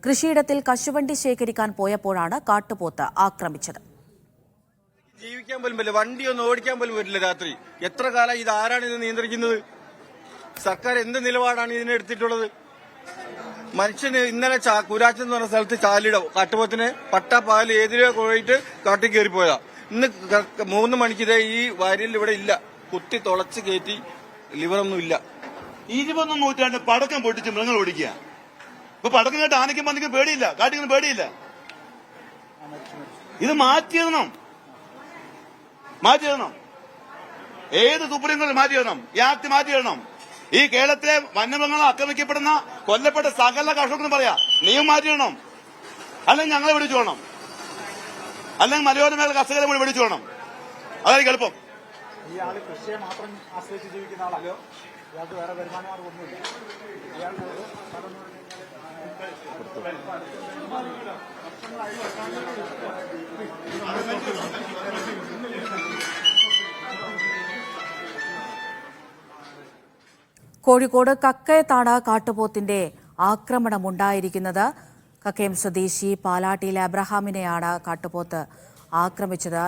കൃഷിയിടത്തിൽ കശുവണ്ടി ശേഖരിക്കാൻ പോയപ്പോഴാണ് കാട്ടുപോത്ത് ആക്രമിച്ചത്. ജീവിക്കാൻ പോലും പറ്റില്ല, വണ്ടി ഒന്നും ഓടിക്കാൻ പോലും പറ്റില്ല രാത്രി. എത്ര കാലം ഇത് ആരാണ് ഇത് നിയന്ത്രിക്കുന്നത്? സർക്കാർ എന്ത് നിലപാടാണ് ഇതിനെടുത്തിട്ടുള്ളത്? മനുഷ്യന് ഇന്നലെ കുരാച്ചൻ എന്ന് പറഞ്ഞ സ്ഥലത്ത് ചാലിട കാട്ടുപോത്തിന് പട്ടാപ്പാല് ഏതിലോ പോയിട്ട് കാട്ടിൽ കയറിപ്പോയതാ. ഇന്ന് 3 മണിക്കിതേ ഈ വാരിയിൽ ഇവിടെ ഇല്ല, കുത്തി തുളച്ച് കയറ്റി ലിവറൊന്നും ഇല്ല. 21 നൂറ്റാണ്ട് പടക്കം പൊട്ടിച്ച് മൃഗങ്ങൾ ഓടിക്കുക. ഇപ്പൊ പടക്കം കേട്ട് ആനയ്ക്കും പന്നിക്കും പേടിയില്ല, കാട്ടിക്കും പേടിയില്ല. ഇത് മാറ്റിയിടണം. ഏത് സുപ്രീം മാറ്റിയിടണം, ഈ ആക്ട് മാറ്റിയിടണം. ഈ കേരളത്തിലെ വന്യമൃഗങ്ങൾ ആക്രമിക്കപ്പെടുന്ന കൊല്ലപ്പെട്ട സകല കർഷകർക്കും പറയാ നിയമം മാറ്റിയിടണം. അല്ലെങ്കിൽ ഞങ്ങളെ വിളിച്ചു വേണം, അല്ലെങ്കിൽ മലയോര മേഖല കർഷകരെ കൂടി വിളിച്ചു വേണം. അതായിരിക്കും എളുപ്പം. ഇയാൾ കൃഷിയെ മാത്രം ആശ്രയിച്ച് ജീവിക്കുന്ന ആളല്ലോ, ഇയാൾക്ക് വേറെ വരുമാന മാർഗമൊന്നുമില്ല. കോഴിക്കോട് കക്കയത്താണ് കാട്ടുപോത്തിന്റെ ആക്രമണമുണ്ടായിരിക്കുന്നത്. കക്കയം സ്വദേശി പാലാട്ടിയിലെ അബ്രഹാമിനെയാണ് കാട്ടുപോത്ത് ആക്രമിച്ചത്.